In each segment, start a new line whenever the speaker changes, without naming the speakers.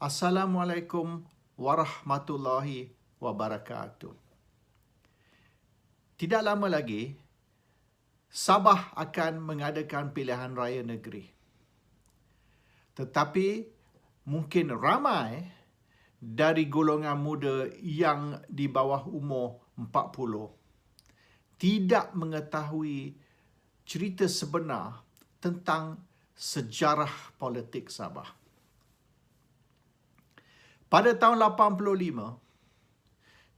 Assalamualaikum warahmatullahi wabarakatuh. Tidak lama lagi, Sabah akan mengadakan pilihan raya negeri. Tetapi mungkin ramai dari golongan muda yang di bawah umur 40 tidak mengetahui cerita sebenar tentang sejarah politik Sabah. Pada tahun 85,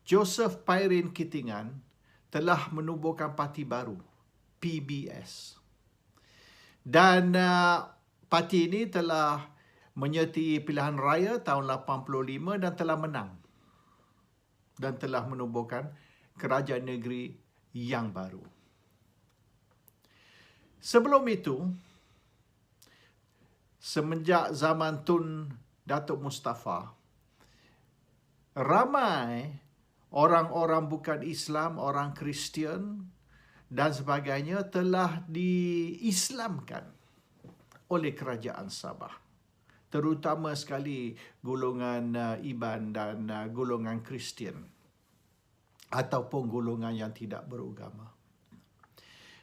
Joseph Pairin Kittingan telah menubuhkan parti baru, PBS. Dan parti ini telah menyertai pilihan raya tahun 85 dan telah menang. Dan telah menubuhkan kerajaan negeri yang baru. Sebelum itu, semenjak zaman Tun Datuk Mustafa, ramai orang-orang bukan Islam, orang Kristian dan sebagainya telah diislamkan oleh kerajaan Sabah. Terutama sekali golongan Iban dan golongan Kristian ataupun golongan yang tidak beragama.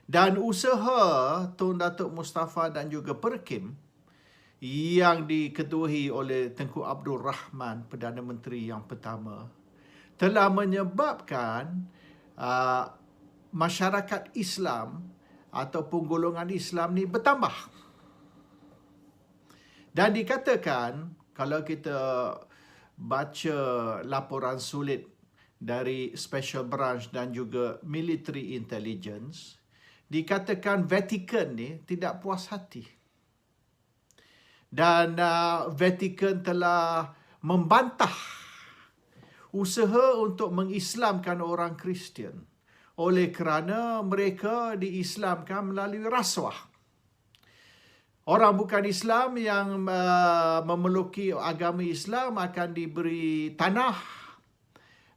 Dan usaha Tun Datuk Mustafa dan juga Perkim yang diketuai oleh Tengku Abdul Rahman, Perdana Menteri yang pertama, telah menyebabkan masyarakat Islam ataupun golongan Islam ni bertambah. Dan dikatakan, kalau kita baca laporan sulit dari Special Branch dan juga Military Intelligence, dikatakan Vatican ni tidak puas hati. Dan Vatican telah membantah usaha untuk mengislamkan orang Kristian oleh kerana mereka diislamkan melalui rasuah. Orang bukan Islam yang memeluki agama Islam akan diberi tanah,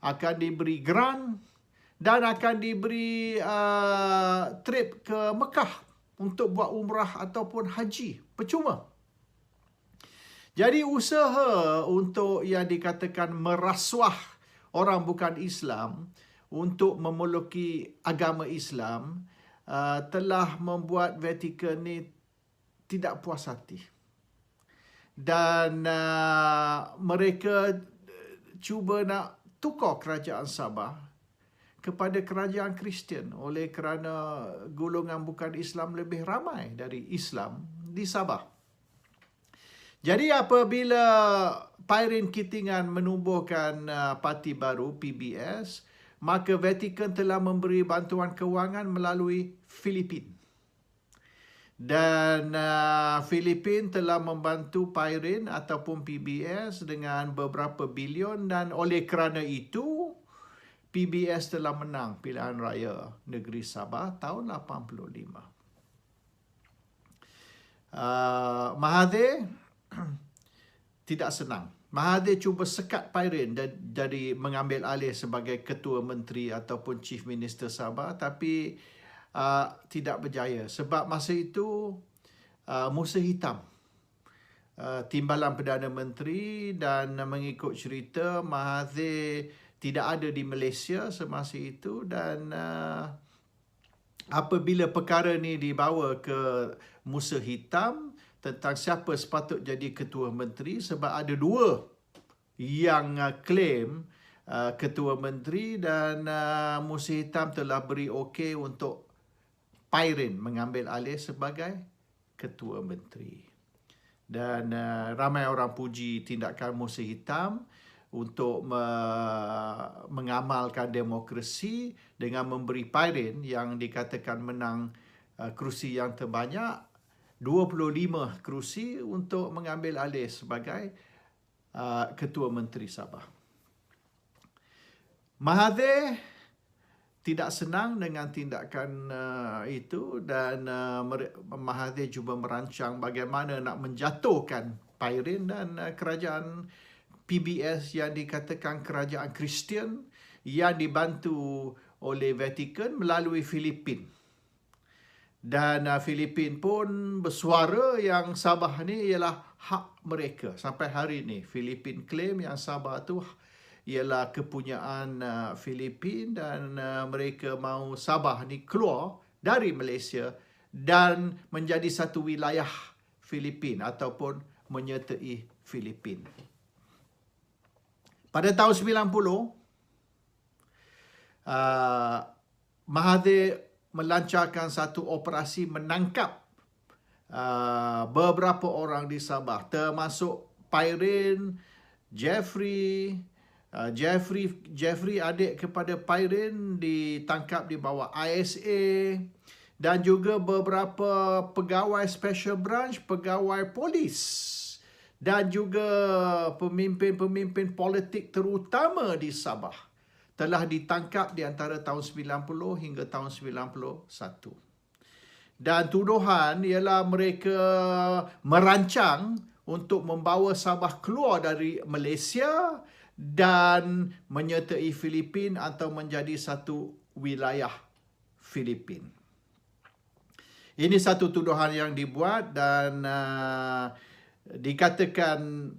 akan diberi grant dan akan diberi trip ke Mekah untuk buat umrah ataupun haji percuma. Jadi usaha untuk yang dikatakan merasuah orang bukan Islam untuk memeluki agama Islam telah membuat Vatican ni tidak puas hati. Dan mereka cuba nak tukar kerajaan Sabah kepada kerajaan Kristian oleh kerana golongan bukan Islam lebih ramai dari Islam di Sabah. Jadi apabila Pairin Kittingan menubuhkan parti baru, PBS, maka Vatican telah memberi bantuan kewangan melalui Filipin. Dan Filipin telah membantu Pairin ataupun PBS dengan beberapa bilion dan oleh kerana itu, PBS telah menang pilihan raya negeri Sabah tahun 85. Mahathir tidak senang. Mahathir cuba sekat Pairin dari mengambil alih sebagai Ketua Menteri ataupun Chief Minister Sabah, tapi tidak berjaya. Sebab masa itu Musa Hitam, timbalan Perdana Menteri, dan mengikut cerita Mahathir tidak ada di Malaysia semasa itu, dan apabila perkara ni dibawa ke Musa Hitam tentang siapa sepatut jadi Ketua Menteri, sebab ada dua yang claim Ketua Menteri, dan Musa Hitam telah beri okey untuk Pairin mengambil alih sebagai Ketua Menteri. Dan ramai orang puji tindakan Musa Hitam untuk mengamalkan demokrasi dengan memberi Pairin yang dikatakan menang kerusi yang terbanyak, 25 kerusi untuk mengambil alih sebagai Ketua Menteri Sabah. Mahathir tidak senang dengan tindakan itu, dan Mahathir cuba merancang bagaimana nak menjatuhkan Pairin dan kerajaan PBS yang dikatakan kerajaan Kristian yang dibantu oleh Vatican melalui Filipin. Dan Filipin pun bersuara yang Sabah ni ialah hak mereka. Sampai hari ni Filipin claim yang Sabah tu ialah kepunyaan Filipin, dan mereka mahu Sabah ni keluar dari Malaysia dan menjadi satu wilayah Filipin ataupun menyertai Filipin. Pada tahun 90, Mahathir melancarkan satu operasi menangkap beberapa orang di Sabah, termasuk Pairin, Jeffrey adik kepada Pairin ditangkap di bawah ISA, dan juga beberapa pegawai special branch, pegawai polis, dan juga pemimpin-pemimpin politik terutama di Sabah telah ditangkap di antara tahun 90 hingga tahun 91. Dan tuduhan ialah mereka merancang untuk membawa Sabah keluar dari Malaysia dan menyertai Filipin atau menjadi satu wilayah Filipin. Ini satu tuduhan yang dibuat, dan dikatakan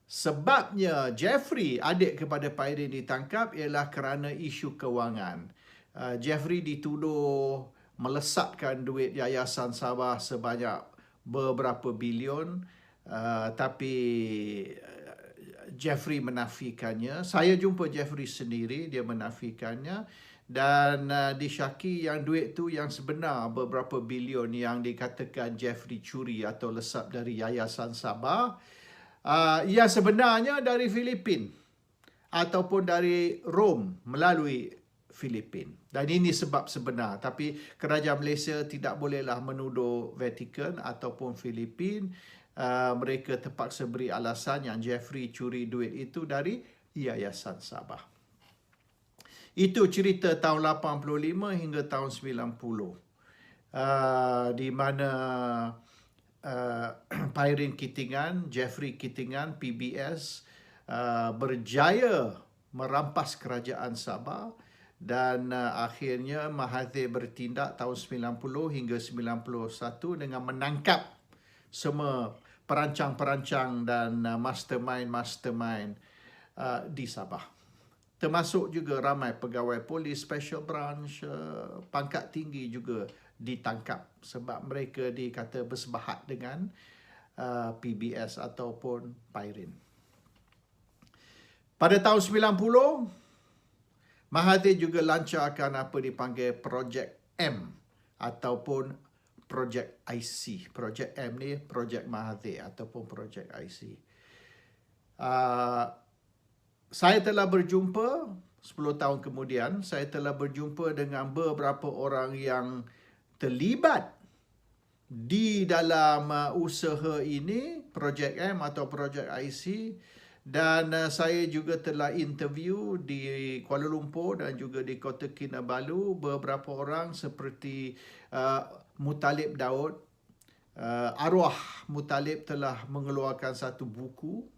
sebabnya Jeffrey, adik kepada Pairin, ditangkap ialah kerana isu kewangan. Jeffrey dituduh melesatkan duit Yayasan Sabah sebanyak beberapa bilion, tapi Jeffrey menafikannya. Saya jumpa Jeffrey sendiri, dia menafikannya, dan disyaki yang duit tu yang sebenar beberapa bilion yang dikatakan Jeffrey curi atau lesap dari Yayasan Sabah, yang sebenarnya dari Filipin ataupun dari Rom melalui Filipin. Dan ini sebab sebenar. Tapi kerajaan Malaysia tidak bolehlah menuduh Vatican ataupun Filipin. Mereka terpaksa beri alasan yang Jeffrey curi duit itu dari Yayasan Sabah. Itu cerita tahun 85 hingga tahun 90. Di mana Pairin Kittingan, Jeffrey Kittingan, PBS, berjaya merampas kerajaan Sabah, dan akhirnya Mahathir bertindak tahun 90 hingga 91 dengan menangkap semua perancang-perancang dan mastermind di Sabah. Termasuk juga ramai pegawai polis, special branch, pangkat tinggi juga ditangkap sebab mereka dikata bersebahat dengan PBS ataupun Pairin. Pada tahun 90, Mahathir juga lancarkan apa dipanggil Projek M ataupun Projek IC. Projek M ni Projek Mahathir ataupun Projek IC. Saya telah berjumpa 10 tahun kemudian, saya telah berjumpa dengan beberapa orang yang terlibat di dalam usaha ini, Projek M atau Projek IC, dan saya juga telah interview di Kuala Lumpur dan juga di Kota Kinabalu beberapa orang seperti Muttalib Daud. Arwah Muttalib telah mengeluarkan satu buku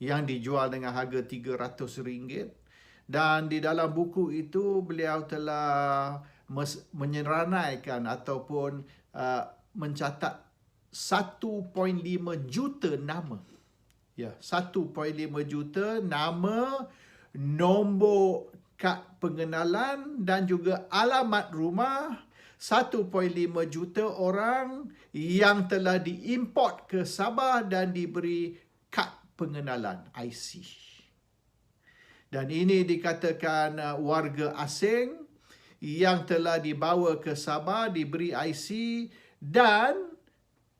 yang dijual dengan harga RM300, dan di dalam buku itu beliau telah menyeranaikan ataupun mencatat 1.5 juta nama. Ya, 1.5 juta nama, nombor kad pengenalan dan juga alamat rumah. 1.5 juta orang yang telah diimport ke Sabah dan diberi kad pengenalan IC. Dan ini dikatakan warga asing yang telah dibawa ke Sabah, diberi IC dan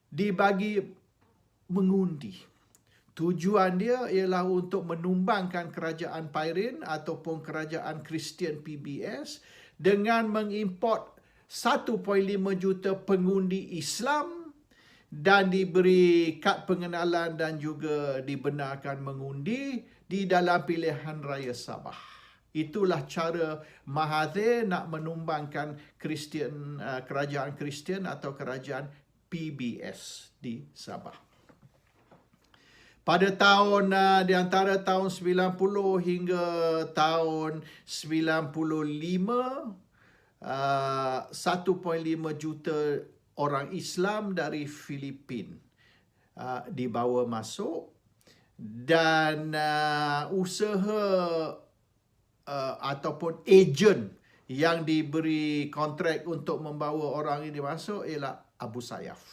dibagi mengundi. Tujuan dia ialah untuk menumbangkan kerajaan Pairin ataupun kerajaan Kristian PBS dengan mengimport 1.5 juta pengundi Islam dan diberi kad pengenalan dan juga dibenarkan mengundi di dalam pilihan raya Sabah. Itulah cara Mahathir nak menumbangkan kerajaan Kristian atau kerajaan PBS di Sabah. Pada tahun di antara tahun 90 hingga tahun 95, 1.5 juta orang Islam dari Filipina dibawa masuk, dan usaha ataupun ejen yang diberi kontrak untuk membawa orang ini masuk ialah Abu Sayyaf.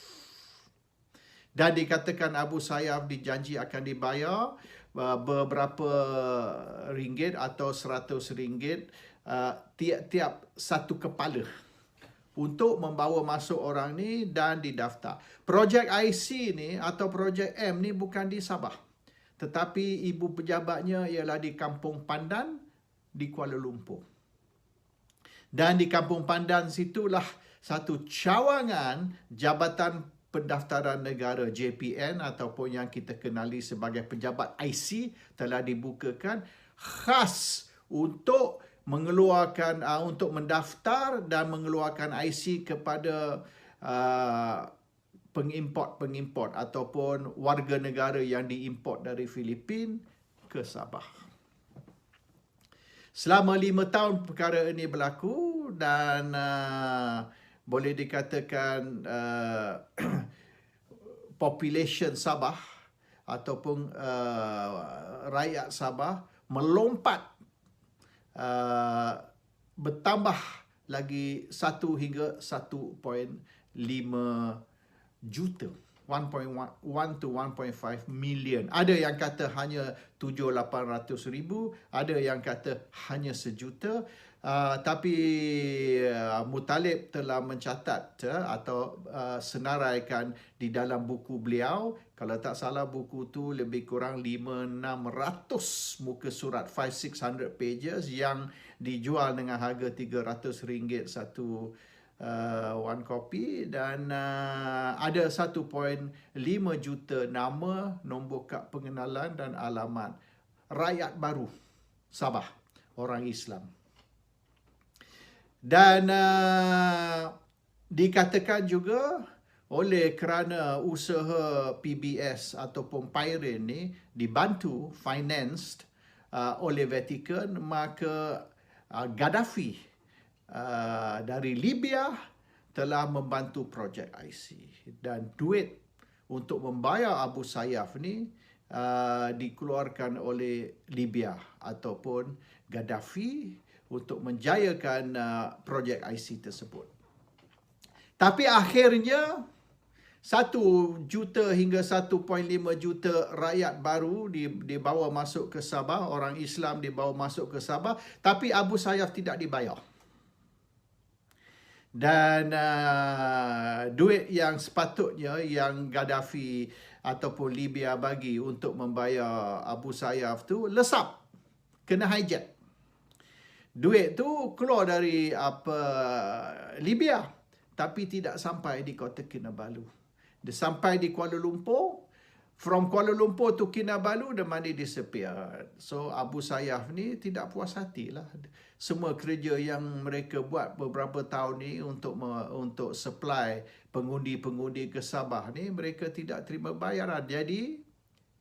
Dan dikatakan Abu Sayyaf dijanji akan dibayar beberapa ringgit atau 100 ringgit tiap-tiap satu kepala untuk membawa masuk orang ni dan didaftar. Projek IC ni atau Projek M ni bukan di Sabah, tetapi ibu pejabatnya ialah di Kampung Pandan di Kuala Lumpur. Dan di Kampung Pandan situlah satu cawangan Jabatan Pendaftaran Negara JPN ataupun yang kita kenali sebagai Pejabat IC telah dibukakan khas untuk mengeluarkan untuk mendaftar dan mengeluarkan IC kepada pengimport ataupun warga negara yang diimport dari Filipina ke Sabah. Selama 5 tahun perkara ini berlaku dan boleh dikatakan population Sabah ataupun rakyat Sabah melompat bertambah lagi 1 hingga 1.5 juta. 1.1 to 1.5 million. Ada yang kata hanya 700-800 ribu, ada yang kata hanya 1 juta. Tapi Muttalib telah mencatat atau senaraikan di dalam buku beliau, kalau tak salah buku tu lebih kurang 500-600 muka surat, 500-600 pages yang dijual dengan harga RM300 satu one copy, dan ada 1.5 juta nama, nombor kad pengenalan dan alamat rakyat baru Sabah, orang Islam. Dan dikatakan juga oleh kerana usaha PBS ataupun Pairin ni dibantu, financed oleh Vatican, maka Gaddafi dari Libya telah membantu projek IC, dan duit untuk membayar Abu Sayyaf ni dikeluarkan oleh Libya ataupun Gaddafi untuk menjayakan projek IC tersebut. Tapi akhirnya 1 juta hingga 1.5 juta rakyat baru dibawa masuk ke Sabah, orang Islam dibawa masuk ke Sabah, tapi Abu Sayyaf tidak dibayar. Dan duit yang sepatutnya yang Gaddafi ataupun Libya bagi untuk membayar Abu Sayyaf tu lesap, kena hijack. Duit tu keluar dari Libya, tapi tidak sampai di Kota Kinabalu. Dia sampai di Kuala Lumpur. From Kuala Lumpur to Kinabalu, the money disappeared. So Abu Sayyaf ni tidak puas hati lah. Semua kerja yang mereka buat beberapa tahun ni untuk supply pengundi-pengundi ke Sabah ni, mereka tidak terima bayaran. Jadi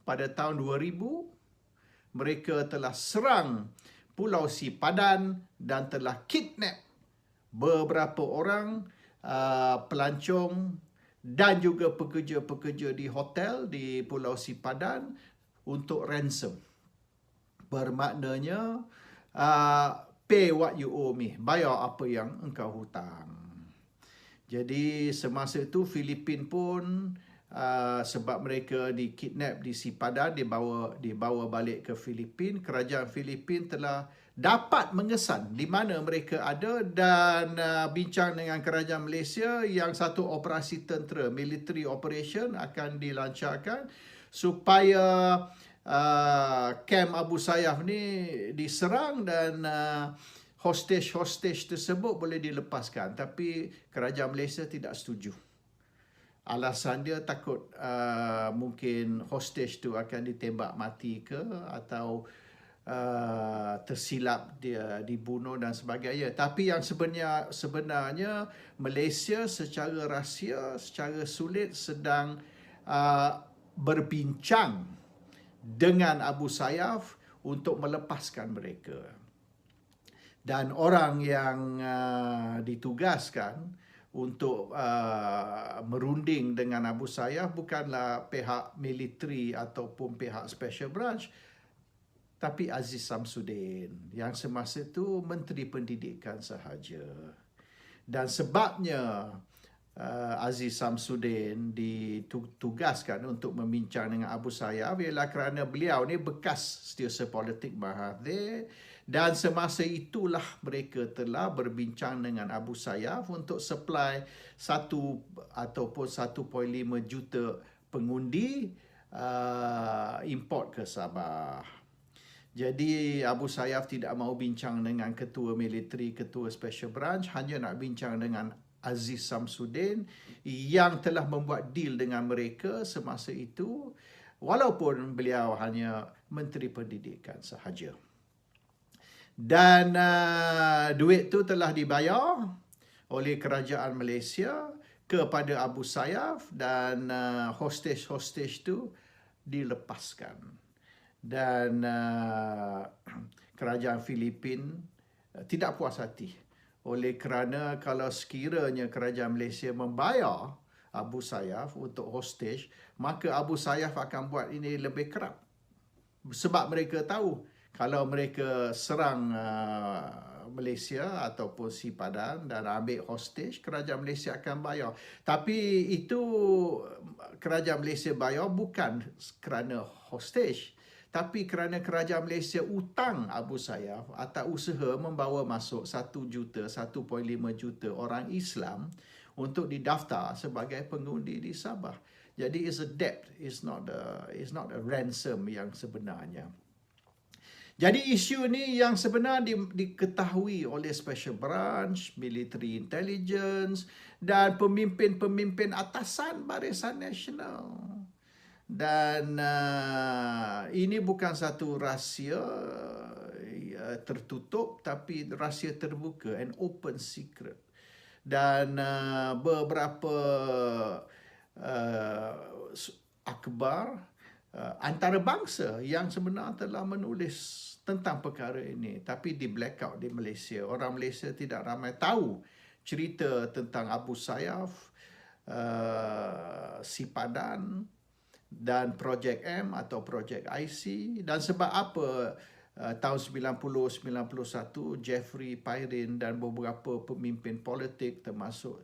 pada tahun 2000 mereka telah serang Pulau Sipadan dan telah kidnap beberapa orang pelancong dan juga pekerja-pekerja di hotel di Pulau Sipadan untuk ransom. Bermaknanya pay what you owe me, bayar apa yang engkau hutang. Jadi semasa itu Filipina pun sebab mereka dikidnap di Sipadan, dibawa balik ke Filipina, kerajaan Filipina telah dapat mengesan di mana mereka ada dan bincang dengan kerajaan Malaysia yang satu operasi tentera, military operation akan dilancarkan supaya kem Abu Sayyaf ni diserang dan hostage tersebut boleh dilepaskan. Tapi kerajaan Malaysia tidak setuju. Alasan dia takut mungkin hostage tu akan ditembak mati ke atau tersilap dia dibunuh dan sebagainya. Tapi yang sebenarnya Malaysia secara rahsia, secara sulit sedang berbincang dengan Abu Sayyaf untuk melepaskan mereka. Dan orang yang ditugaskan untuk merunding dengan Abu Sayyaf bukanlah pihak militeri ataupun pihak special branch, tapi Aziz Samsudin yang semasa itu Menteri Pendidikan sahaja. Dan sebabnya Aziz Samsudin ditugaskan untuk membincang dengan Abu Sayyaf ialah kerana beliau ni bekas setiausaha politik Mahathir, dan semasa itulah mereka telah berbincang dengan Abu Sayyaf untuk supply 1 ataupun 1.5 juta pengundi import ke Sabah. Jadi Abu Sayyaf tidak mahu bincang dengan ketua militeri, ketua special branch, hanya nak bincang dengan Aziz Samsudin yang telah membuat deal dengan mereka semasa itu, walaupun beliau hanya Menteri Pendidikan sahaja. Dan duit tu telah dibayar oleh kerajaan Malaysia kepada Abu Sayyaf, dan hostage-hostage tu dilepaskan. Dan kerajaan Filipin tidak puas hati oleh kerana kalau sekiranya kerajaan Malaysia membayar Abu Sayyaf untuk hostage, maka Abu Sayyaf akan buat ini lebih kerap. Sebab mereka tahu kalau mereka serang Malaysia ataupun Sipadan dan ambil hostage, kerajaan Malaysia akan bayar. Tapi itu kerajaan Malaysia bayar bukan kerana hostage, tapi kerana kerajaan Malaysia utang Abu Sayyaf atas usaha membawa masuk 1 juta, 1.5 juta orang Islam untuk didaftar sebagai pengundi di Sabah. Jadi it's a debt, it's not a ransom yang sebenarnya. Jadi isu ni yang sebenar diketahui oleh Special Branch, Military Intelligence dan pemimpin-pemimpin atasan Barisan Nasional. Dan ini bukan satu rahsia tertutup, tapi rahsia terbuka, an open secret. Dan beberapa akhbar antarabangsa yang sebenar telah menulis tentang perkara ini, tapi di blackout di Malaysia. Orang Malaysia tidak ramai tahu cerita tentang Abu Sayyaf, Sipadan dan Projek M atau Projek IC, dan sebab apa tahun 90-91 Jeffrey Pairin dan beberapa pemimpin politik termasuk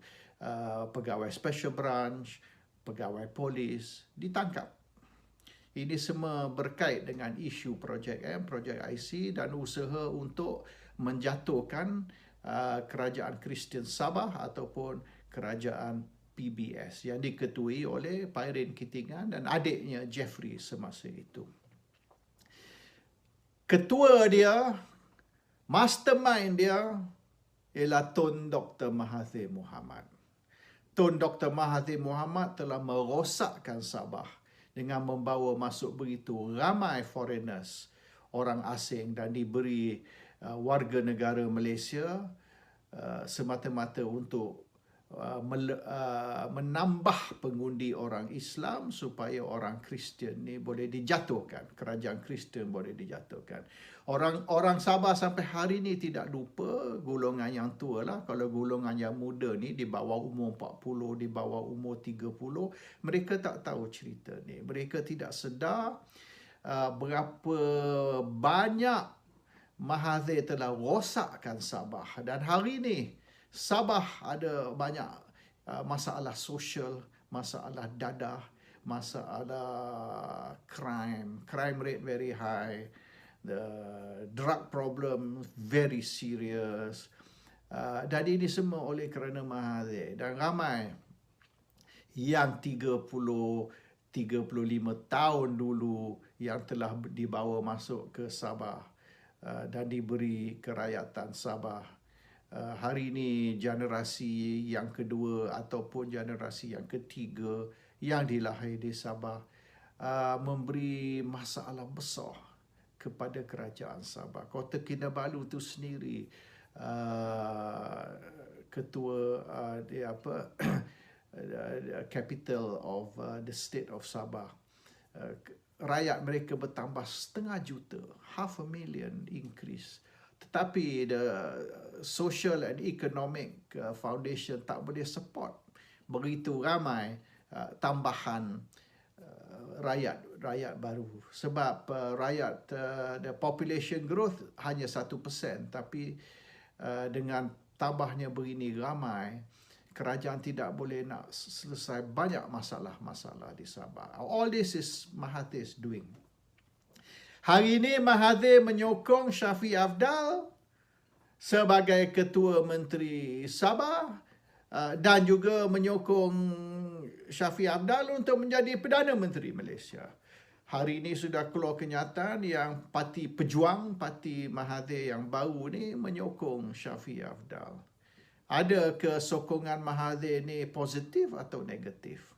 pegawai special branch, pegawai polis ditangkap. Ini semua berkait dengan isu Projek M, Projek IC dan usaha untuk menjatuhkan kerajaan Kristian Sabah ataupun kerajaan PBS yang diketuai oleh Pairin Kitingan dan adiknya Jeffrey semasa itu. Ketua dia, mastermind dia ialah Tun Dr. Mahathir Mohamad. Tun Dr. Mahathir Mohamad telah merosakkan Sabah dengan membawa masuk begitu ramai foreigners, orang asing, dan diberi warga negara Malaysia semata-mata untuk menambah pengundi orang Islam supaya orang Kristian ni boleh dijatuhkan, kerajaan Kristian boleh dijatuhkan. Orang Sabah sampai hari ni tidak lupa, golongan yang tua lah, kalau golongan yang muda ni di bawah umur 40, di bawah umur 30, mereka tak tahu cerita ni. Mereka tidak sedar berapa banyak Mahathir telah rosakkan Sabah. Dan hari ni Sabah ada banyak masalah sosial, masalah dadah, masalah crime rate very high, the drug problem very serious. Dan ini semua oleh kerana Mahathir. Dan ramai yang 35 tahun dulu yang telah dibawa masuk ke Sabah dan diberi kerakyatan Sabah. Hari ini generasi yang kedua ataupun generasi yang ketiga yang dilahir di Sabah memberi masalah besar kepada kerajaan Sabah. Kota Kinabalu itu sendiri ketua capital of the state of Sabah, rakyat mereka bertambah 500,000, 500,000 increase. tetapi the social and economic foundation tak boleh support begitu ramai tambahan rakyat baru, sebab the population growth hanya 1%, tapi dengan tambahnya begini ramai, kerajaan tidak boleh nak selesai banyak masalah-masalah di Sabah. All this is Mahathir's doing. Hari ini Mahathir menyokong Shafie Apdal sebagai Ketua Menteri Sabah dan juga menyokong Shafie Apdal untuk menjadi Perdana Menteri Malaysia. Hari ini sudah keluar kenyataan yang Parti Pejuang, Parti Mahathir yang baru ni menyokong Shafie Apdal. Ada ke sokongan Mahathir ni positif atau negatif?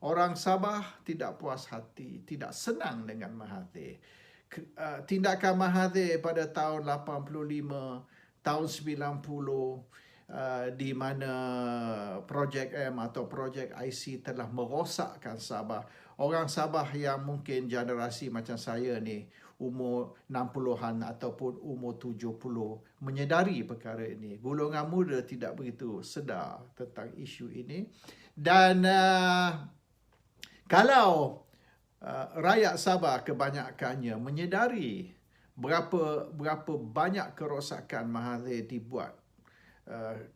Orang Sabah tidak puas hati, tidak senang dengan Mahathir. Tindakan Mahathir pada tahun 85, tahun 90, di mana Projek M atau Projek IC telah merosakkan Sabah. Orang Sabah yang mungkin generasi macam saya ni, umur 60-an ataupun umur 70, menyedari perkara ini. Golongan muda tidak begitu sedar tentang isu ini. Dan kalau rakyat Sabah kebanyakannya menyedari berapa banyak kerosakan Mahathir dibuat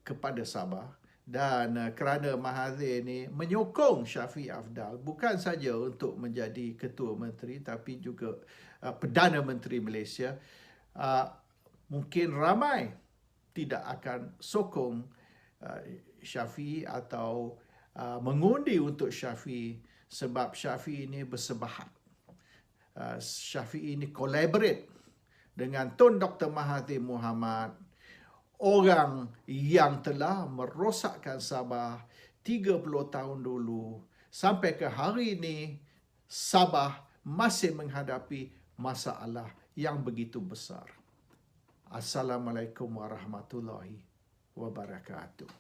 kepada Sabah, dan kerana Mahathir ni menyokong Shafie Apdal bukan saja untuk menjadi Ketua Menteri tapi juga Perdana Menteri Malaysia, mungkin ramai tidak akan sokong Shafie atau mengundi untuk Shafie, sebab Shafie ini bersebahat. Shafie ini collaborate dengan Tun Dr. Mahathir Mohamad, orang yang telah merosakkan Sabah 30 tahun dulu. Sampai ke hari ini, Sabah masih menghadapi masalah yang begitu besar. Assalamualaikum warahmatullahi wabarakatuh.